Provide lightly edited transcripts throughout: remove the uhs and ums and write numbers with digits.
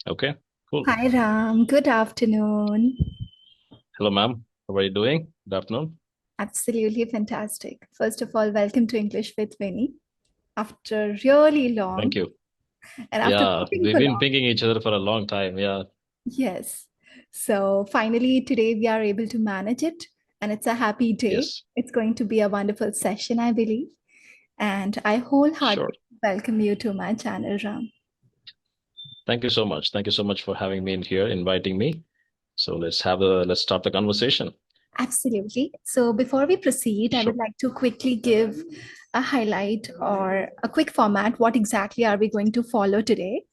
Okay, cool. Hi Ram, good afternoon. Hello, ma'am. How are you doing? Good afternoon. Absolutely fantastic. First of all, welcome to English with Vinnie. After really Thank long you. and after Yeah, waiting we've for been long. pinging each other for a long time. Yeah, Yes. So finally today we are able to manage it and it's a happy day. yes, It's going to be a wonderful session, I believe. And I sure. wholeheartedly welcome you to my channel, Ram. Thank you so much. Thank you so much for having me in here, inviting me. So let's start the conversation. Absolutely. So before we proceed, I would Sure. like to quickly give a highlight or a quick format. What exactly are we going to follow today?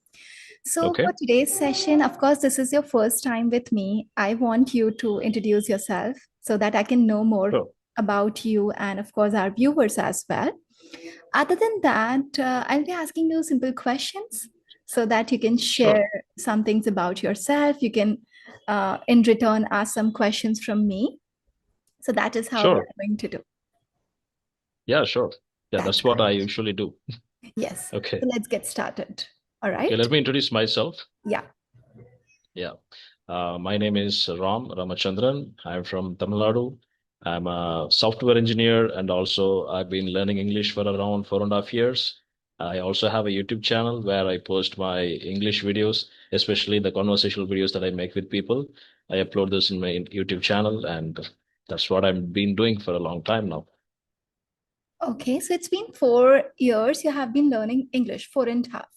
So Okay. for today's session, of course, this is your first time with me. I want you to introduce yourself so that I can know more Sure. about you and, of course, our viewers as well. Other than that, I'll be asking you simple questions so that you can Sure. share some things about yourself. You can, in return, ask some questions from me. So that is how we Sure. are going to do. Yeah, sure. Yeah, That's that's what I great. usually do. Yes. Okay. So let's get started. All Okay, right. let me introduce myself. Yeah. Yeah. My name is Ramachandran. I'm from Tamil Nadu. I'm a software engineer and also I've been learning English for around 4.5 years. I also have a YouTube channel where I post my English videos, especially the conversational videos that I make with people. I upload this in my YouTube channel and that's what I've been doing for a long time now. Okay. So it's been 4 years you have been learning English, four and a half.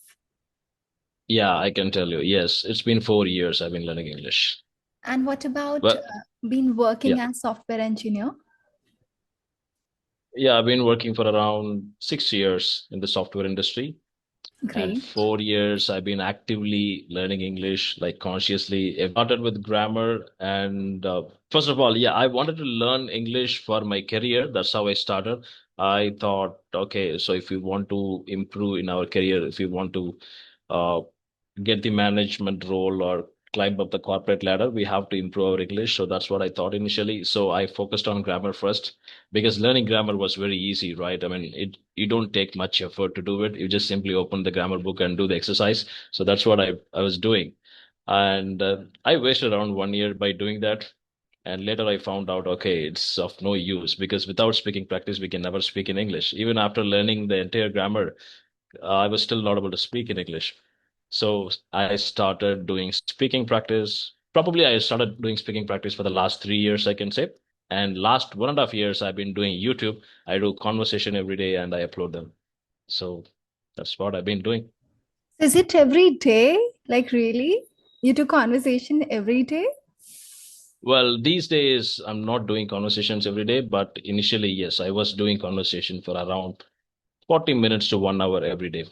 Yeah, I can tell you. Yes, it's been 4 years I've been learning English. And what about But been yeah. working as software engineer? Yeah, I've been working for around 6 years in the software industry. And Great. 4 years, I've been actively learning English, like consciously. I started with grammar. And first of all, yeah, I wanted to learn English for my career. That's how I started. I thought, okay, so if we want to improve in our career, if we want to uh, get the management role or climb up the corporate ladder, we have to improve our English. So that's what I thought initially. So I focused on grammar first because learning grammar was very easy, right? I mean, it you don't take much effort to do it. You just simply open the grammar book and do the exercise. So that's what I was doing. And I wasted around 1 year by doing that. And later I found out, okay, it's of no use because without speaking practice, we can never speak in English. Even after learning the entire grammar, I was still not able to speak in English. So I started doing speaking practice. Probably I started doing speaking practice for the last 3 years, I can say. And last 1.5 years, I've been doing YouTube. I do conversation every day and I upload them. So that's what I've been doing. Is it every day? Like really? You do conversation every day? Well, these days, I'm not doing conversations every day, but initially, yes, I was doing conversation for around 40 minutes to 1 hour every day.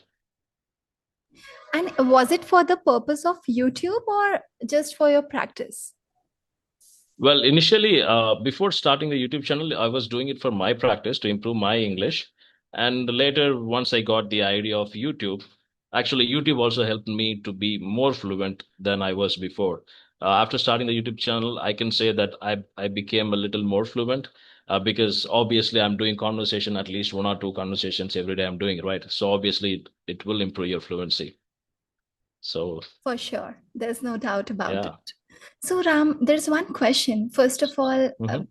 And was it for the purpose of YouTube or just for your practice? Well, initially, before starting the YouTube channel, I was doing it for my practice to improve my English. And later, once I got the idea of YouTube, actually, YouTube also helped me to be more fluent than I was before. After starting the YouTube channel, I can say that I became a little more fluent because obviously I'm doing conversation, at least 1 or 2 conversations every day I'm doing, right? So obviously it will improve your fluency. So, For sure. There's no doubt about yeah. it. So, Ram, there's one question. First of all, Hmm.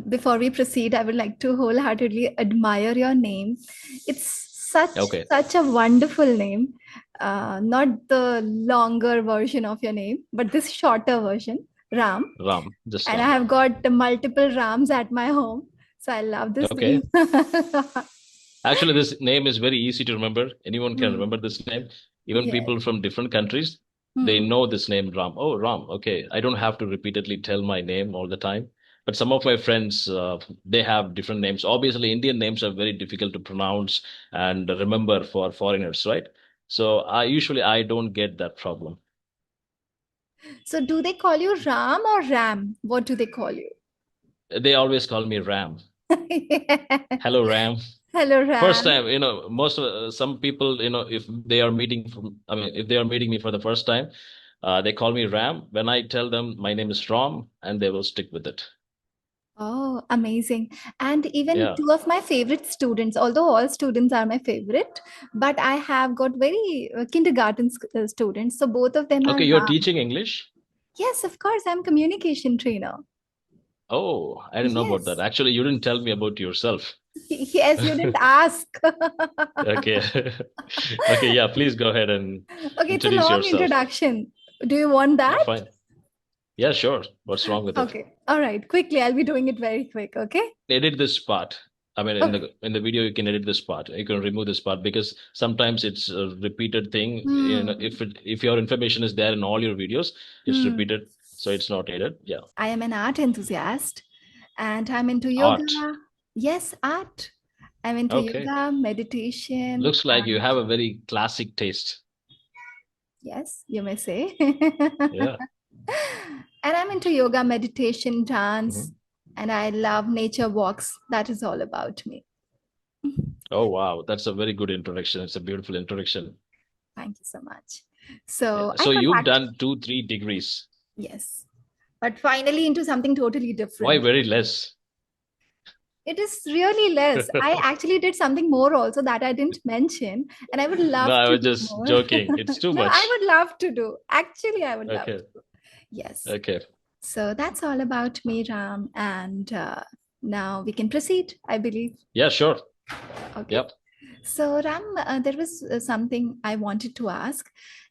before we proceed, I would like to wholeheartedly admire your name. It's Okay. such a wonderful name. Not the longer version of your name, but this shorter version, Ram. Ram, just And I Ram. have got multiple Rams at my home. So I love this Okay. name. Actually, this name is very easy to remember. Anyone can Hmm. remember this name. Even Yes. people from different countries, they Hmm. know this name, Ram. Oh, Ram. Okay. I don't have to repeatedly tell my name all the time. But some of my friends, they have different names. Obviously, Indian names are very difficult to pronounce and remember for foreigners, right? So I don't get that problem. So do they call you Ram or Ram? What do they call you? They always call me Ram. Hello, Ram. Hello, First Ram. time, most of some people, if they are meeting I mean, if they are meeting me for the first time, they call me Ram. When I tell them my name is Ram, and they will stick with it. Oh, amazing. And even Yeah. two of my favorite students, although all students are my favorite, but I have got very kindergarten students. So both of them are Okay, you're Ram. teaching English? Yes, of course, I'm communication trainer. Oh, I didn't know about that. Yes. Actually, you didn't tell me about yourself. Yes, you didn't ask. Okay. Okay, yeah, please go ahead and Okay, it's a introduce long yourself. introduction. Do you want Yeah, that? fine. Yeah, sure. What's wrong with it? Okay. All right. Quickly, I'll be doing it very quick. Okay. Edit this part. I mean, in Okay. the video, you can edit this part. You can remove this part because sometimes it's a repeated thing. You know, Hmm. if your information is there in all your videos, it's Hmm. repeated, so it's not edit. Yeah. I am an art enthusiast and I'm into yoga. Art. Yes, art. I'm into Okay. yoga, meditation, Looks like you and have a very classic taste. yes, you may say. Yeah. And I'm into yoga, meditation, dance, Mhm. and I love nature walks. That is all about me. Oh, wow. That's a very good introduction. It's a beautiful introduction. Thank you so much. Yeah. So I So you've contact, done 2, 3 degrees. yes, but finally into something totally Why different. very less? It is really less. I actually did something more also that I didn't mention, and I would No, love I to was do just more. joking. It's too No, I much. would love to do. Actually, I would love Okay. to do. Yes. Okay. So that's all about me, Ram. And now we can proceed, I believe. Yeah, sure. Okay. Yep. So, Ram, there was something I wanted to ask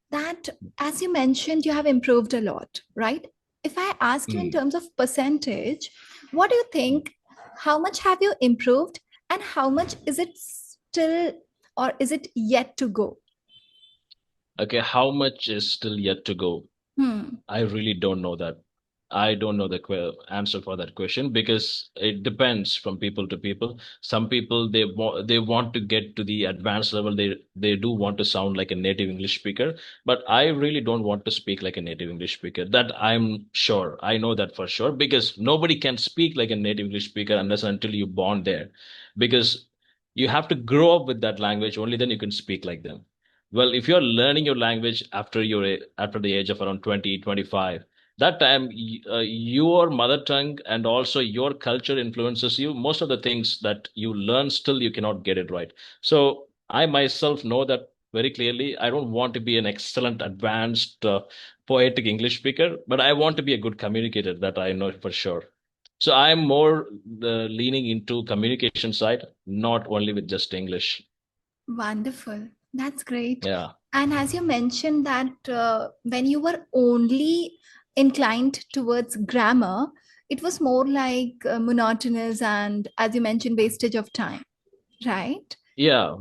that, as you mentioned, you have improved a lot, right? If I ask you in Mm. terms of percentage, what do you think? How much have you improved, and how much is it still, or is it yet to go? Okay, how much is still yet to go? Hmm. I really don't know that. I don't know the answer for that question because it depends from people to people. Some people they want to get to the advanced level. They do want to sound like a native English speaker, but I really don't want to speak like a native English speaker. That I'm sure. I know that for sure because nobody can speak like a native English speaker unless and until you're born there. Because you have to grow up with that language, only then you can speak like them. Well, if you're learning your language after the age of around 20, 25, that time your mother tongue and also your culture influences you. Most of the things that you learn still you cannot get it right. So I myself know that very clearly. I don't want to be an excellent, advanced, poetic English speaker, but I want to be a good communicator. That I know for sure. So I'm more leaning into communication side, not only with just English. Wonderful. That's great. Yeah. And as you mentioned that when you were only inclined towards grammar, it was more like monotonous and, as you mentioned, wastage of time, right? Yeah.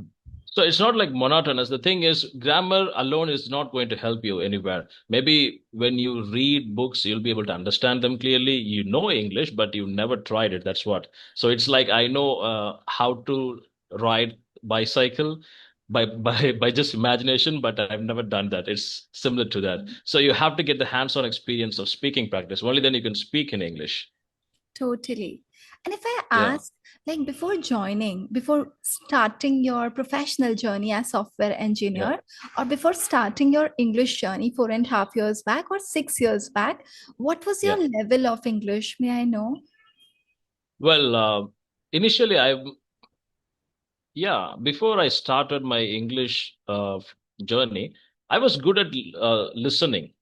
So it's not like monotonous. The thing is, grammar alone is not going to help you anywhere. Maybe when you read books, you'll be able to understand them clearly. You know English, but you've never tried it. That's what. So it's like I know how to ride bicycle by just imagination, but I've never done that. It's similar to that. So you have to get the hands-on experience of speaking practice. Only then you can speak in English. Totally. And if I Yeah. ask, like before starting your professional journey as software Yeah. engineer, or before starting your English journey 4.5 years back or 6 years back, what was your Yeah. level of English? May I know? Well, initially before I started my English journey, I was good at listening.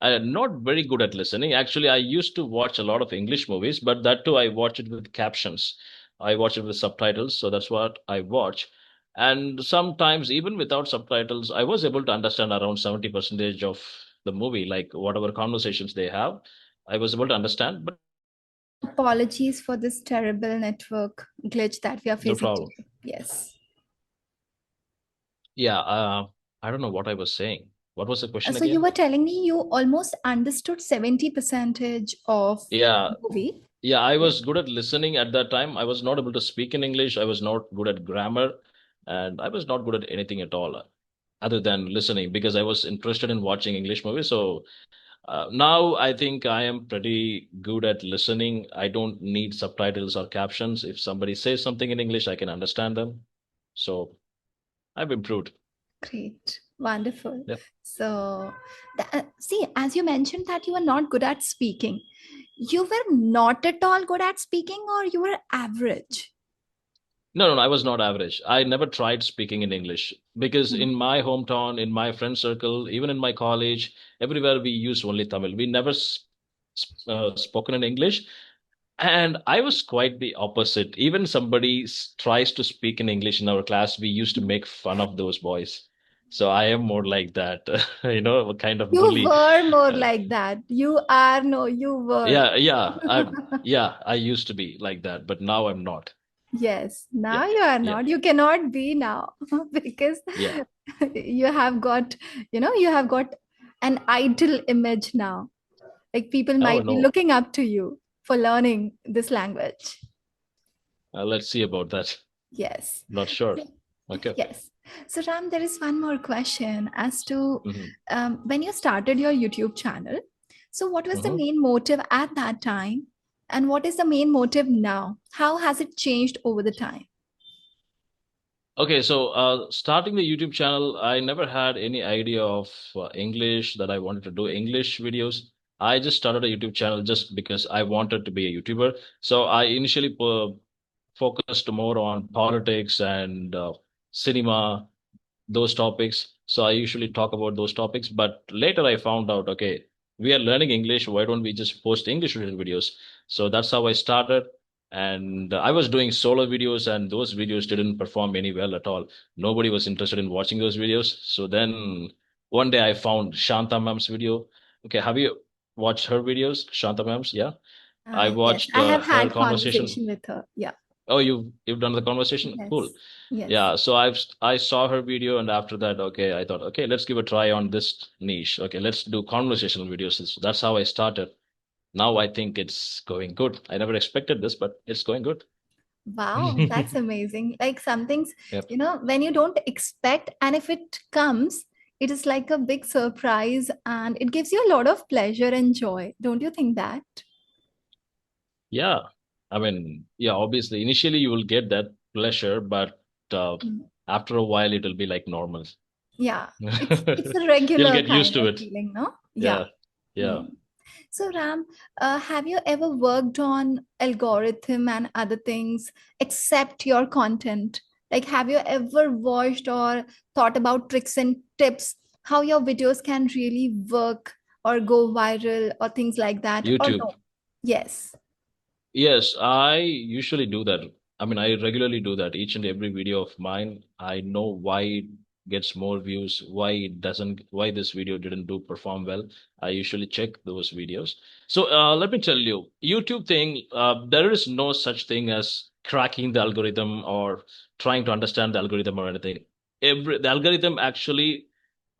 I am not very good at listening. Actually, I used to watch a lot of English movies, but that too, I watch it with captions. I watch it with subtitles, so that's what I watch. And sometimes, even without subtitles, I was able to understand around 70% of the movie, like whatever conversations they have. I was able to understand, but Apologies for this terrible network glitch that we are no facing problem. today. Yes. Yeah, I don't know what I was saying. What was the question So you again? were telling me you almost understood 70 percentage of Yeah, movie. yeah, I Yeah. was good at listening at that time. I was not able to speak in English. I was not good at grammar, and I was not good at anything at all other than listening because I was interested in watching English movies. So now I think I am pretty good at listening. I don't need subtitles or captions. If somebody says something in English, I can understand them. So I've improved. Great. Wonderful. Yep. So, see, as you mentioned that you were not good at speaking, you were not at all good at speaking, or you were average? No, I was not average. I never tried speaking in English because Mm. in my hometown, in my friend circle, even in my college, everywhere we use only Tamil. We never spoken in English. And I was quite the opposite. Even somebody tries to speak in English in our class, we used to make fun of those boys. So I am more like that, a kind of You bully. were more Uh, like that. You are no, you were. yeah, I used to be like that, but now I'm not. Yes, Yeah, now you are yeah, not. You cannot be now because yeah. you have got, you have got an idle image now. Like people Oh might be no. looking up to you for learning this language. Let's see about that. Yes. Not sure. Okay. Yes. So, Ram, there is one more question as to hmm when you started your YouTube channel. So, what was the hmm main motive at that time? And what is the main motive now? How has it changed over the time? Okay, so starting the YouTube channel, I never had any idea of English that I wanted to do English videos. I just started a YouTube channel just because I wanted to be a YouTuber. So I initially focused more on politics and cinema, those topics. So I usually talk about those topics. But later I found out, okay, we are learning English. Why don't we just post English related videos? So that's how I started. And I was doing solo videos, and those videos didn't perform any well at all. Nobody was interested in watching those videos. So then one day I found Shanta Ma'am's video. Okay, have you watched her videos? Shanta Ma'am's, yeah. I Yes, watched I have her had conversation. conversation with her. Yeah. Oh, you've done the conversation? Cool. Yes. Yes. Yeah, so I saw her video, and after that, okay, I thought, okay, let's give a try on this niche. Okay, let's do conversational videos. That's how I started. Now I think it's going good. I never expected this, but it's going good. Wow, that's amazing. Like some things, Yep. when you don't expect, and if it comes, it is like a big surprise and it gives you a lot of pleasure and joy. Don't you think that? Yeah. I mean, yeah, obviously, initially you will get that pleasure, but Mm. after a while it will be like normal. Yeah, it's a You'll regular get used kind to of it. feeling, no? Yeah. Yeah. Yeah. Mm. So Ram, have you ever worked on algorithm and other things except your content? Like, have you ever watched or thought about tricks and tips how your videos can really work or go viral or things like that? Or YouTube. no? Yes. Yes, I usually do that. I mean, I regularly do that. Each and every video of mine, I know why it gets more views, why it doesn't, why this video didn't do perform well. I usually check those videos. So let me tell you, YouTube thing, there is no such thing as cracking the algorithm or trying to understand the algorithm or anything. The algorithm actually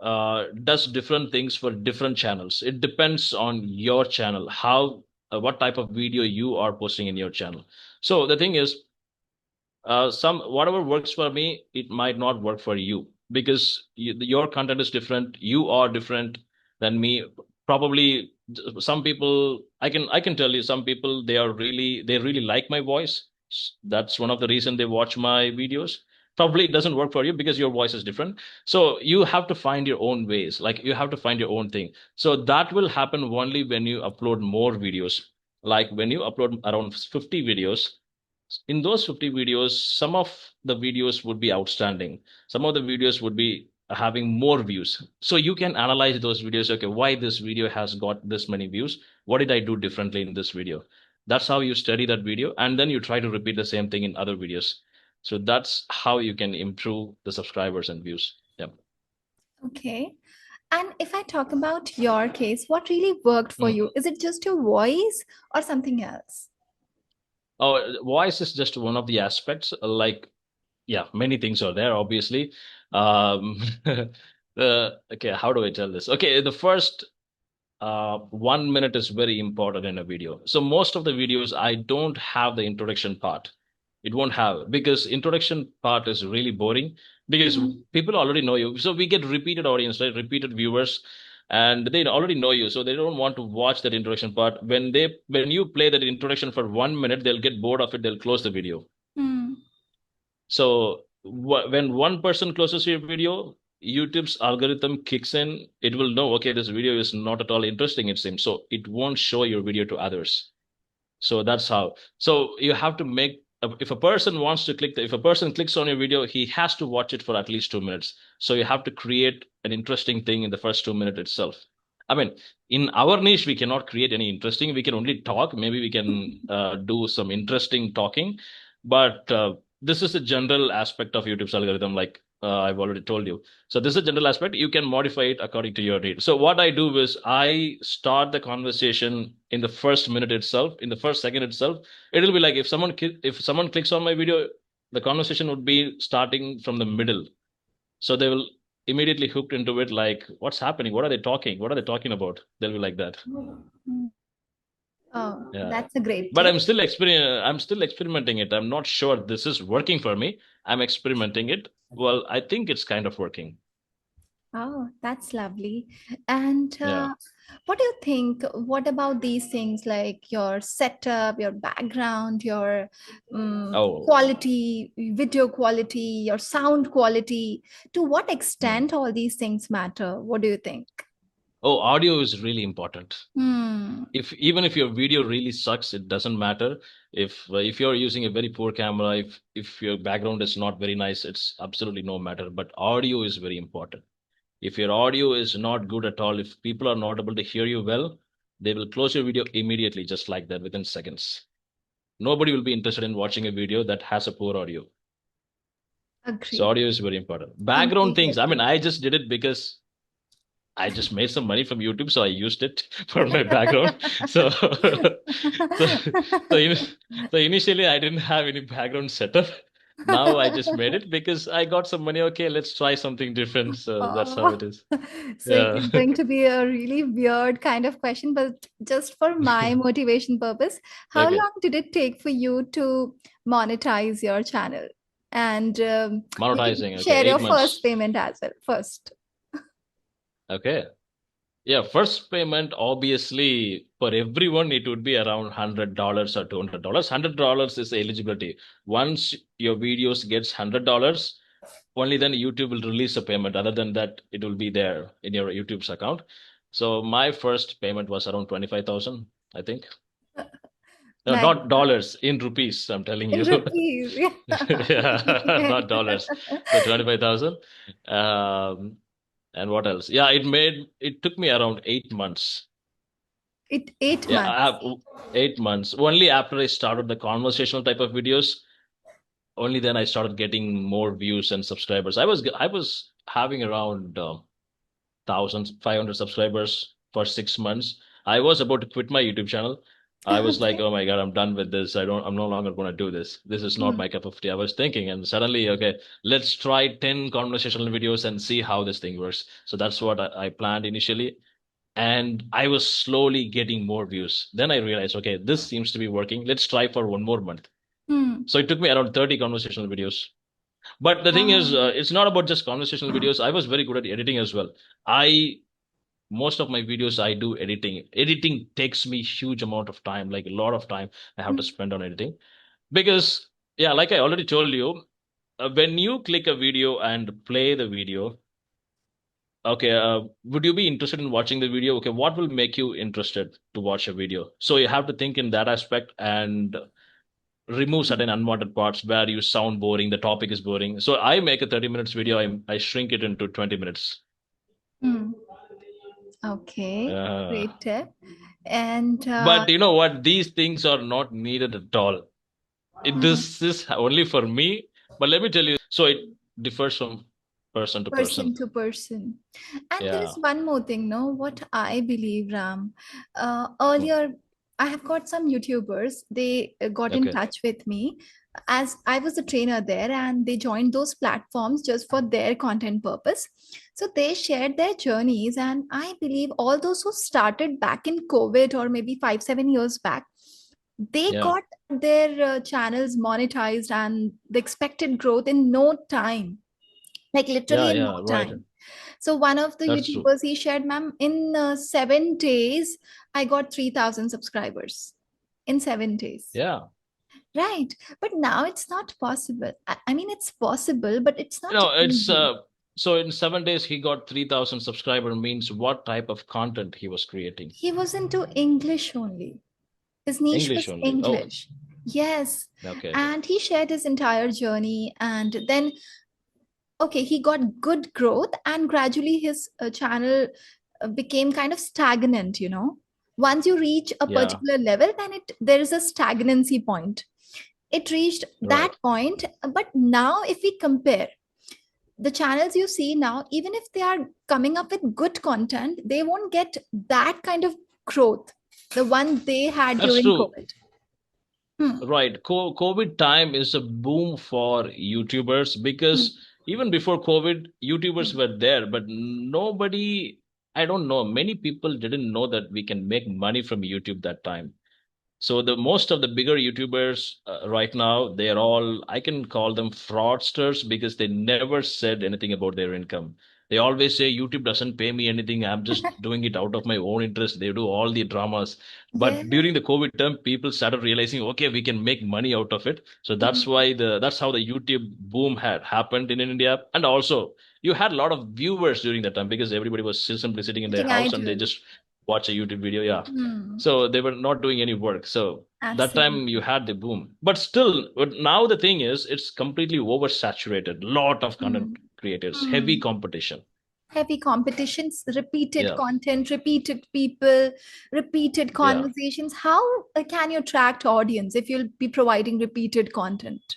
does different things for different channels. It depends on your channel, how what type of video you are posting in your channel. So the thing is, some whatever works for me, it might not work for you because your content is different. You are different than me. Probably some people, I can tell you, some people they really like my voice. That's one of the reason they watch my videos. Probably it doesn't work for you because your voice is different. So you have to find your own ways. Like you have to find your own thing. So that will happen only when you upload more videos. Like when you upload around 50 videos, in those 50 videos, some of the videos would be outstanding. Some of the videos would be having more views. So you can analyze those videos. Okay, why this video has got this many views? What did I do differently in this video? That's how you study that video. And then you try to repeat the same thing in other videos. So that's how you can improve the subscribers and views. Yeah. Okay. And if I talk about your case, what really worked for Mhm. you? Is it just your voice or something else? Oh, voice is just one of the aspects. Like, yeah, many things are there, obviously. Okay, how do I tell this? Okay, the first 1 minute is very important in a video. So most of the videos, I don't have the introduction part. It won't have because introduction part is really boring because Mm. people already know you. So we get repeated audience, right? Repeated viewers, and they already know you. So they don't want to watch that introduction part. When you play that introduction for 1 minute, they'll get bored of it. They'll close the video. Mm. So when one person closes your video, YouTube's algorithm kicks in, it will know, okay, this video is not at all interesting, it seems. So it won't show your video to others. So that's how. So you have to make, if a person wants to click, if a person clicks on your video, he has to watch it for at least 2 minutes. So you have to create an interesting thing in the first 2 minutes itself. I mean, in our niche, we cannot create any interesting. We can only talk. Maybe we can do some interesting talking, but this is a general aspect of YouTube's algorithm, like I've already told you. So this is a general aspect. You can modify it according to your need. So what I do is I start the conversation in the first minute itself, in the first second itself. It'll be like if someone clicks on my video, the conversation would be starting from the middle. So they will immediately hooked into it, like, what's happening? What are they talking? What are they talking about? They'll be like that. Oh, Yeah. that's a great But tip. I'm still experimenting it. I'm not sure this is working for me. I'm experimenting it. Well, I think it's kind of working. Oh, that's lovely. And Yeah. what do you think? What about these things like your setup, your background, your Oh. quality, video quality, your sound quality? To what Hmm. extent all these things matter? What do you think? Oh, audio is really important. Hmm. If even if your video really sucks, it doesn't matter. If you're using a very poor camera, if your background is not very nice, it's absolutely no matter. But audio is very important. If your audio is not good at all, if people are not able to hear you well, they will close your video immediately, just like that, within seconds. Nobody will be interested in watching a video that has a poor audio. So Agree. audio is very important. Background Completely things. I mean, agree. I just did it because I just made some money from YouTube, so I used it for my background. So, so, so, in, so initially I didn't have any background setup. Now I just made it because I got some money. Okay, let's try something different. So that's how Oh, it is. so it Yeah. is going to be a really weird kind of question, but just for my motivation purpose, how Okay. long did it take for you to monetize your channel? And you can Monetizing. Okay. share your eight first months. payment as well. First. Okay. Yeah. First payment, obviously, for everyone, it would be around $100 or $200. $100 is eligibility. Once your videos gets $100, only then YouTube will release a payment. Other than that, it will be there in your YouTube's account. So my first payment was around 25,000, I think. No, Nice. not dollars, in rupees, I'm telling In you. rupees. Yeah, Yeah. not dollars. So 25,000. And what else? Yeah, it took me around 8 months. It 8 months. Yeah, 8 months. Only after I started the conversational type of videos, only then I started getting more views and subscribers. I was having around 1,500 subscribers for 6 months. I was about to quit my YouTube channel. I was like, Okay. oh my God, I'm done with this. I'm no longer going to do this. This is not Hmm. my cup of tea. I was thinking, and suddenly, okay, let's try 10 conversational videos and see how this thing works. So that's what I planned initially. And I was slowly getting more views. Then I realized, okay, this seems to be working. Let's try for one more month. Hmm. So it took me around 30 conversational videos. But the thing is, Ah. it's not about just conversational videos. I was very good at editing as well. I Most of my videos I do editing. Editing takes me huge amount of time, like a lot of time I have to Hmm. spend on editing. Because yeah, like I already told you, when you click a video and play the video, okay, would you be interested in watching the video? Okay, what will make you interested to watch a video? So you have to think in that aspect and remove certain unwanted parts where you sound boring, the topic is boring. So I make a 30 minutes video, I shrink it into 20 minutes. Hmm. Okay. Uh, Great tip. And but you know what? These things are not needed at all. hmm. This is only for me. But let me tell you, so it differs from person to person. Person to person. And there is Yeah. one more thing, no? What I believe, Ram. Hmm. Earlier, I have got some YouTubers. They got in Okay. touch with me as I was a trainer there, and they joined those platforms just for their content purpose. So they shared their journeys, and I believe all those who started back in COVID or maybe 5, 7 years back, they Yeah. got their channels monetized and the expected growth in no time, like literally Yeah. in no Yeah. Right. time. So one of the That's true. YouTubers, he shared, ma'am, in 7 days I got 3,000 subscribers in 7 days. Yeah. Right, but now it's not possible. I mean, it's possible, but it's not It's easy. So in 7 days, he got 3,000 subscriber. Means what type of content he was creating? He was into English only. His niche English was only. Oh, English. Yes. okay. And he shared his entire journey. And then, okay, he got good growth, and gradually his channel became kind of stagnant, you know. Once you reach a Yeah, particular level, then there is a stagnancy point. It reached that right. point. But now, if we compare the channels you see now, even if they are coming up with good content, they won't get that kind of growth, the one they had That's during true. COVID. Hmm. Right. COVID time is a boom for YouTubers Hmm. because even before COVID, YouTubers Hmm. were there, but nobody, I don't know, many people didn't know that we can make money from YouTube that time. So the most of the bigger YouTubers right now, they are all, I can call them fraudsters because they never said anything about their income. They always say YouTube doesn't pay me anything. I'm just doing it out of my own interest. They do all the dramas. Yeah. But during the COVID term, people started realizing, okay, we can make money out of it. So Hmm. that's how the YouTube boom had happened in India. And also you had a lot of viewers during that time because everybody was simply sitting in their Sitting house and they idle. just watch a YouTube video. Yeah. Hmm. So they were not doing any work. So that Absolutely. time you had the boom. But still, but now the thing is, it's completely oversaturated. Lot of Hmm. content creators, heavy Hmm. competition. Heavy competitions, repeated Yeah, content, repeated people, repeated yeah, conversations. How can you attract audience if you'll be providing repeated content,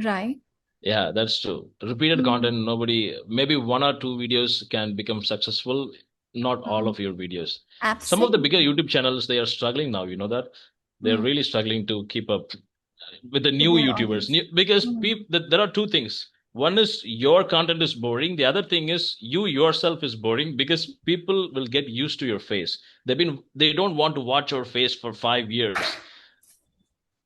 right? yeah, that's true. Repeated Hmm. content, nobody, maybe one or two videos can become successful, not all Hmm. of your videos. Some of the bigger Absolutely. YouTube channels, they are struggling now, you know that? They're Hmm. really struggling to keep up with the With new their YouTubers. audience. Because Hmm. there are two things. One is your content is boring. The other thing is you yourself is boring because people will get used to your face. They don't want to watch your face for 5 years.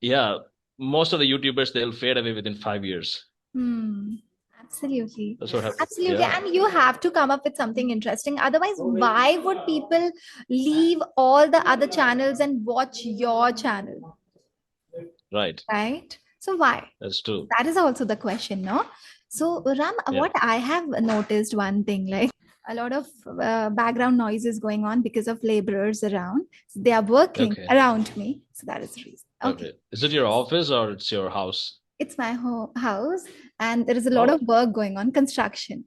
Yeah, most of the YouTubers they'll fade away within 5 years. Hmm. Absolutely. That's what happened. Absolutely. Yeah, And you have to come up with something interesting. Otherwise, why would people leave all the other channels and watch your channel? right. Right? So, why? That's true. That is also the question, no? So, Ram, Yeah. what I have noticed one thing, like a lot of background noise is going on because of laborers around. They are working Okay. around me. So, that is the reason. Okay. Okay. Is it your office or it's your house? It's my house, and there is a lot of Oh, work going on, construction.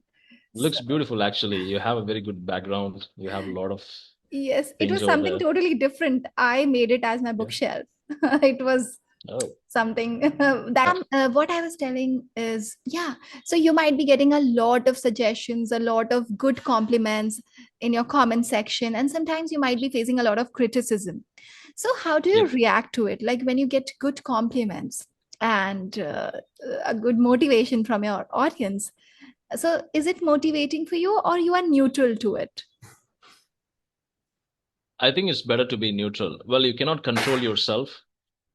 So, looks beautiful actually. You have a very good background. You have a lot of yes, it things was over something there. totally different. I made it as my Yeah. bookshelf. It was Oh, something that what I was telling is, yeah, so you might be getting a lot of suggestions, a lot of good compliments in your comment section, and sometimes you might be facing a lot of criticism. So, how do you yep. react to it? Like when you get good compliments and a good motivation from your audience. So, is it motivating for you, or you are neutral to it? I think it's better to be neutral. Well, you cannot control yourself.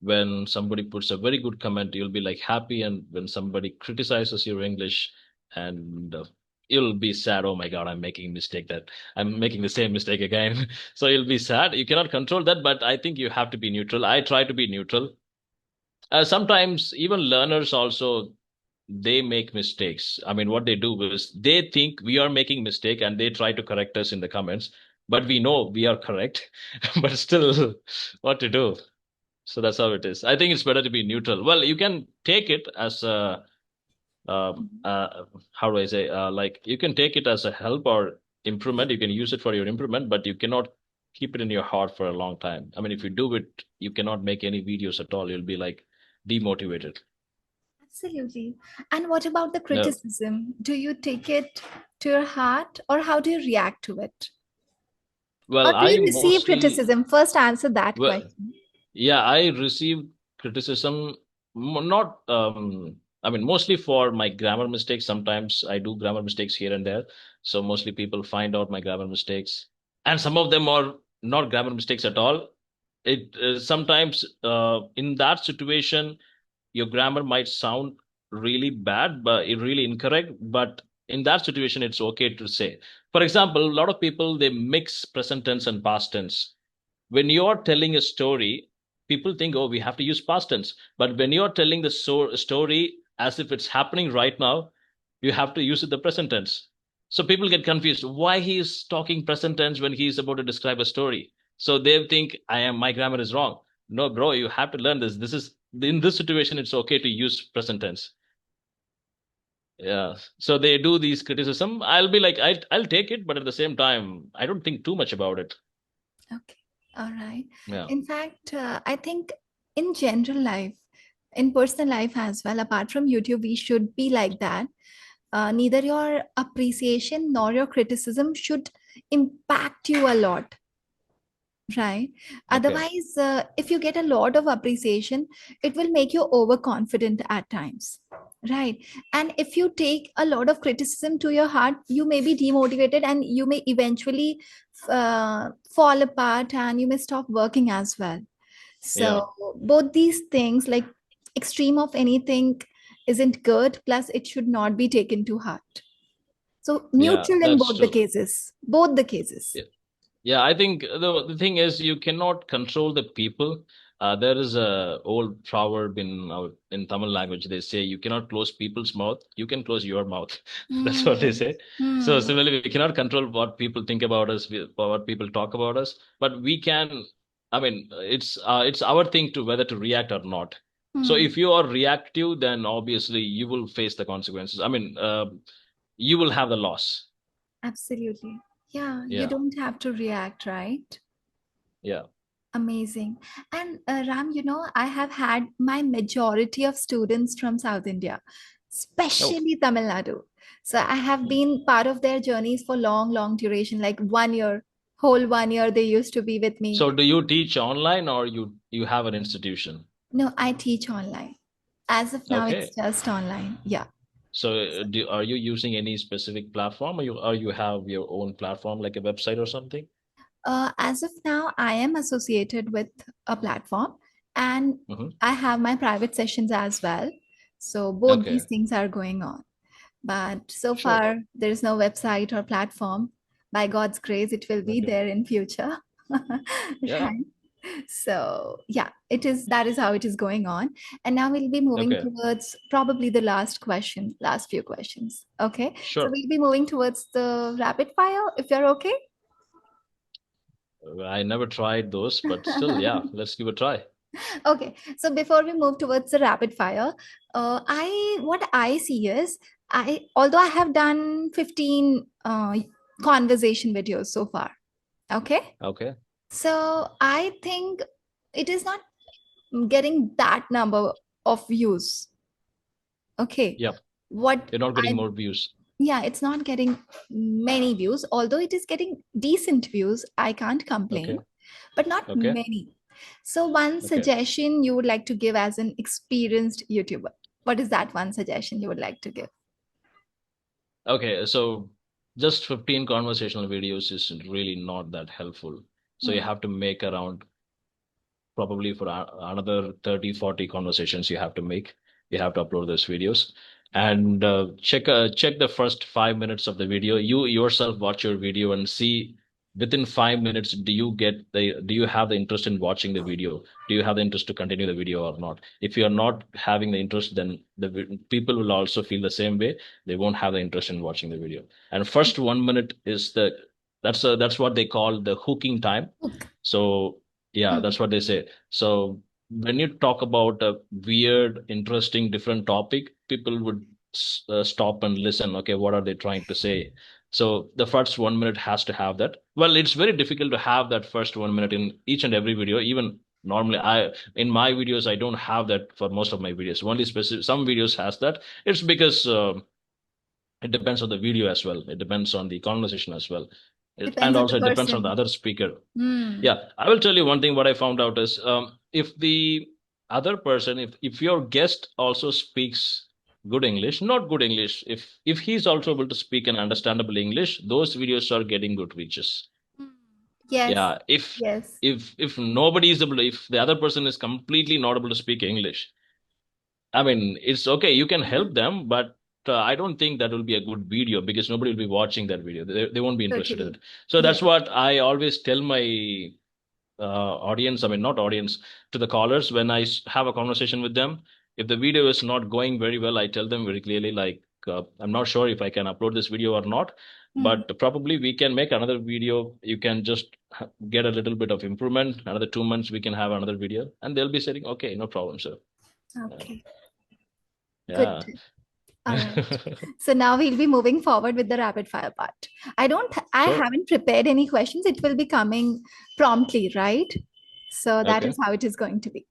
When somebody puts a very good comment, you'll be like happy, and when somebody criticizes your English, and you'll be sad. Oh my God, I'm making a mistake. That I'm making the same mistake again. So you'll be sad. You cannot control that, but I think you have to be neutral. I try to be neutral. Sometimes even learners also they make mistakes. I mean, what they do is they think we are making mistake and they try to correct us in the comments, but we know we are correct, but still, what to do? So that's how it is. I think it's better to be neutral. Well, you can take it as a, how do I say, like you can take it as a help or improvement. You can use it for your improvement, but you cannot keep it in your heart for a long time. I mean, if you do it, you cannot make any videos at all. You'll be like demotivated. Absolutely. And what about the No. criticism? Do you take it to your heart, or how do you react to it? Or Well, do I you receive mostly, criticism? First, answer that well, question. yeah, I receive criticism, not, I mean, mostly for my grammar mistakes. Sometimes I do grammar mistakes here and there. So mostly people find out my grammar mistakes. And some of them are not grammar mistakes at all. It sometimes in that situation, your grammar might sound really bad, but it really incorrect. But in that situation, it's okay to say. For example, a lot of people they mix present tense and past tense. When you're telling a story, people think, oh, we have to use past tense. But when you're telling the story as if it's happening right now, you have to use it the present tense. So people get confused why he is talking present tense when he is about to describe a story. So they think my grammar is wrong. No, bro, you have to learn this. This is in this situation, it's okay to use present tense. Yeah. So they do these criticism. I'll be like, I'll take it, but at the same time, I don't think too much about it. Okay. All right. Yeah. In fact, I think in general life, in personal life as well, apart from YouTube, we should be like that. Neither your appreciation nor your criticism should impact you a lot, right? Okay. Otherwise, if you get a lot of appreciation, it will make you overconfident at times, right? And if you take a lot of criticism to your heart, you may be demotivated and you may eventually fall apart and you may stop working as well. Yeah. So both these things, like extreme of anything isn't good, plus it should not be taken to heart. So Yeah. neutral in That's both the true. cases, both the cases. Yeah. Yeah, I think the thing is you cannot control the people. There is a old proverb in Tamil language. They say you cannot close people's mouth. You can close your mouth. That's what they Hmm. say. So Hmm. similarly, we cannot control what people think about us, what people talk about us, but we can. I mean, it's our thing to whether to react or not. So Hmm. if you are reactive, then obviously you will face the consequences. I mean, you will have the loss. Absolutely. Yeah, you Yeah, don't have to react, right? yeah. Amazing. And Ram, I have had my majority of students from South India, Oh. especially Tamil Nadu. So I have Mm. been part of their journeys for long, long duration, like 1 year, whole 1 year they used to be with me. So do you teach online or you have an institution? No, I teach online. As of now, it's Okay. just online. Yeah. So are you using any specific platform or you have your own platform like a website or something? As of now, I am associated with a platform and Hmm. I have my private sessions as well. So both these Okay. things are going on. But so Sure. far, there is no website or platform. By God's grace, it will be Okay. there in future. Yeah. Right. So yeah, that is how it is going on. And now we'll be moving Okay. towards probably the last few questions. Okay. So Sure. we'll be moving towards the rapid fire if you're okay. I never tried those, but still, yeah, let's give it a try. Okay, so before we move towards the rapid fire, I what I see is although I have done 15 conversation videos so far. Okay, Okay. so I think it is not getting that number of views. Okay, Yep. what You're not getting I more views. yeah, it's not getting many views, although it is getting decent views. I can't complain, Okay. but not Okay. many. So, one Okay. suggestion you would like to give as an experienced YouTuber? What is that one suggestion you would like to give? Okay. So just 15 conversational videos is really not that helpful. So you Hmm. have to make around probably for another 30, 40 conversations you have to make. You have to upload those videos and check the first 5 minutes of the video. You yourself watch your video and see within 5 minutes, do you have the interest in watching the video? Do you have the interest to continue the video or not? If you are not having the interest, then people will also feel the same way. They won't have the interest in watching the video. And first 1 minute is that's what they call the hooking time. Hook. So yeah, Hmm. that's what they say. So when you talk about a weird, interesting, different topic, people would stop and listen. Okay, what are they trying to say? So the first 1 minute has to have that. Well, it's very difficult to have that first 1 minute in each and every video. Even normally, in my videos, I don't have that for most of my videos. Only specific some videos has that. It's because it depends on the video as well. It depends on the conversation as well. And Depends on the also it depends on the person. other speaker. Hmm. Yeah, I will tell you one thing. What I found out is if the other person, if your guest also speaks good English, not good English, if he's also able to speak an understandable English, those videos are getting good reaches. Hmm. Yes. Yeah, if Yes. if nobody is able to, if the other person is completely not able to speak English, I mean, it's okay. You can help them, but I don't think that will be a good video because nobody will be watching that video. They won't be interested in Totally. it. So Yes. that's what I always tell my audience, I mean, not audience, to the callers when have a conversation with them. If the video is not going very well, I tell them very clearly, like, I'm not sure if I can upload this video or not. But probably we can make another video. You can just get a little bit of improvement. Another 2 months, we can have another video, and they'll be saying, "Okay, no problem, sir." Okay. Good. Yeah. All right. So now we'll be moving forward with the rapid fire part. I Sure. haven't prepared any questions. It will be coming promptly, right? So that Okay. is how it is going to be.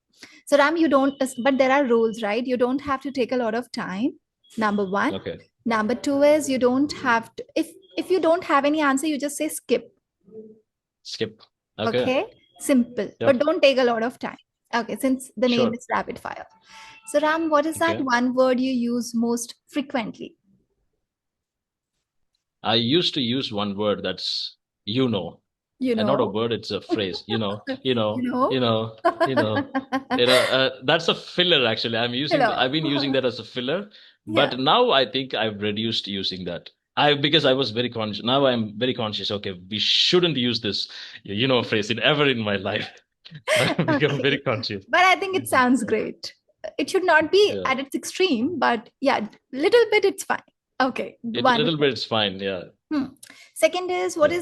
So Ram, you don't, but there are rules, right? You don't have to take a lot of time. Number one. Okay. Number two is you don't have to, if you don't have any answer, you just say skip. Skip. Okay. Okay. Simple, but Yep. don't take a lot of time. Okay, since the name Sure. is rapid fire. So Ram, what is that Okay. one word you use most frequently? I used to use one word that's you know, You and not a know? word, it's a phrase. You know, you You know, you know? know, you know. That's a filler actually. Hello. I've been using that as a filler, Yeah. but now I think I've reduced using that. Because I was very conscious. Now I'm very conscious. Okay, we shouldn't use this, phrase ever in my life. So I've become very Okay. conscious. But I think it sounds great. It should not be Yeah, at its extreme, but yeah, little bit it's fine. Okay. it One. little bit is fine. Yeah, Second is yeah.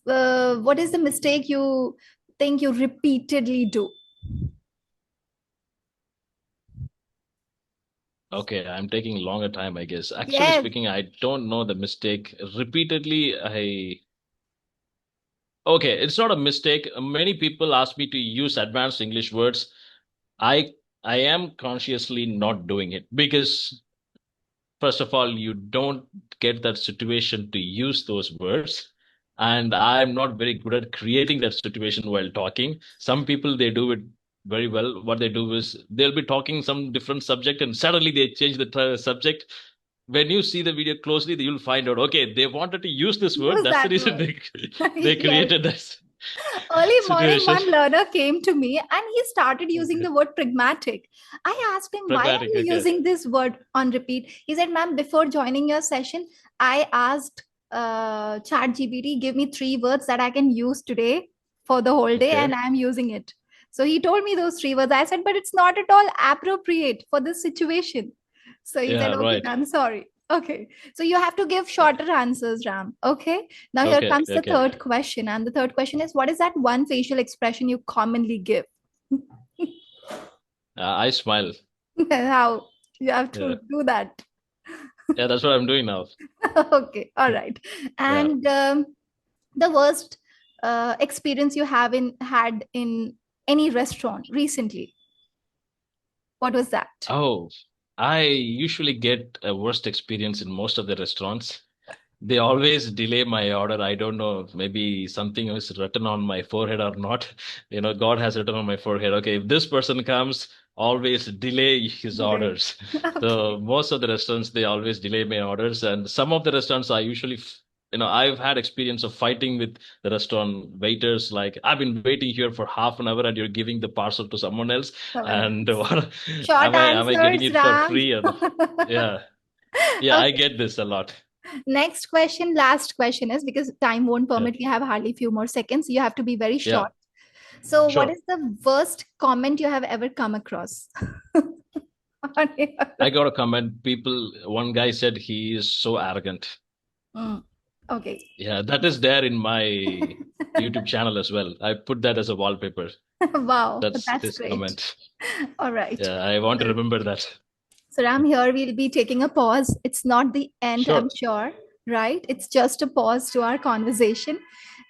the what is the mistake you think you repeatedly do? Okay, I'm taking longer time, I guess. Actually Yes. speaking, I don't know the mistake. Repeatedly, okay, it's not a mistake. Many people ask me to use advanced English words. I I am consciously not doing it because first of all, you don't get that situation to use those words. And I'm not very good at creating that situation while talking. Some people, they do it very well. What they do is they'll be talking some different subject and suddenly they change the subject. When you see the video closely, you'll find out, okay, they wanted to use this word. Use That's the that reason word. they Yes. created this Early morning, situation. one learner came to me and he started using the word pragmatic. I asked him, why are Pragmatic, you okay. using this word on repeat? He said, ma'am, before joining your session, I asked ChatGPT, give me 3 words that I can use today for the whole day, Okay. and I'm using it. So he told me those 3 words. I said, but it's not at all appropriate for this situation. So he said, Yeah, okay, right. I'm sorry. Okay. So you have to give shorter answers, Ram. Okay. Now here Okay, comes the okay. third question. And the third question is, what is that one facial expression you commonly give? I smile. How you have Yeah. to do that. Yeah, that's what I'm doing now. Okay. All right. Yeah. And the worst experience you have in had in any restaurant recently. What was that? Oh, I usually get a worst experience in most of the restaurants. They always delay my order. I don't know, maybe something is written on my forehead or not. God has written on my forehead, okay, if this person comes, always delay his Delay. orders. Okay. So most of the restaurants, they always delay my orders. And some of the restaurants, I usually, I've had experience of fighting with the restaurant waiters. Like, I've been waiting here for half an hour and you're giving the parcel to someone else. Someone And else. what, Short am I getting answers, it for Ram. free? And yeah, yeah, I Okay. get this a lot. Next question, last question is because time won't Yeah, permit, we have hardly few more seconds. You have to be very yeah, short. So, what sure. is the worst comment you have ever come across? I got a comment. One guy said he is so arrogant. Mm, okay. Yeah, that is there in my YouTube channel as well. I put that as a wallpaper. Wow, That's that's his great. comment. All right. Yeah, I want to remember that. So, Ram, here we'll be taking a pause. It's not the end, I'm Sure. sure, right? It's just a pause to our conversation.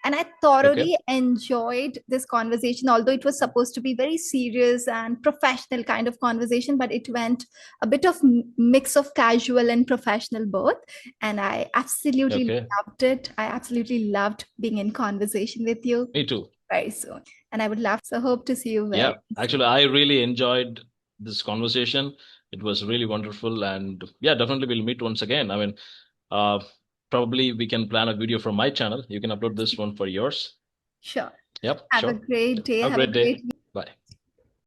And I Okay. thoroughly enjoyed this conversation, although it was supposed to be very serious and professional kind of conversation, but it went a bit of mix of casual and professional both. And I absolutely Okay. loved it. I absolutely loved being in conversation with you Me too. very soon. And I would love to hope to see you Yeah. very soon. Actually, I really enjoyed this conversation. It was really wonderful. And yeah, definitely we'll meet once again. Uh, probably we can plan a video from my channel. You can upload this one for yours. Sure. Yep, Have a sure. great day. Have a Have a great day. great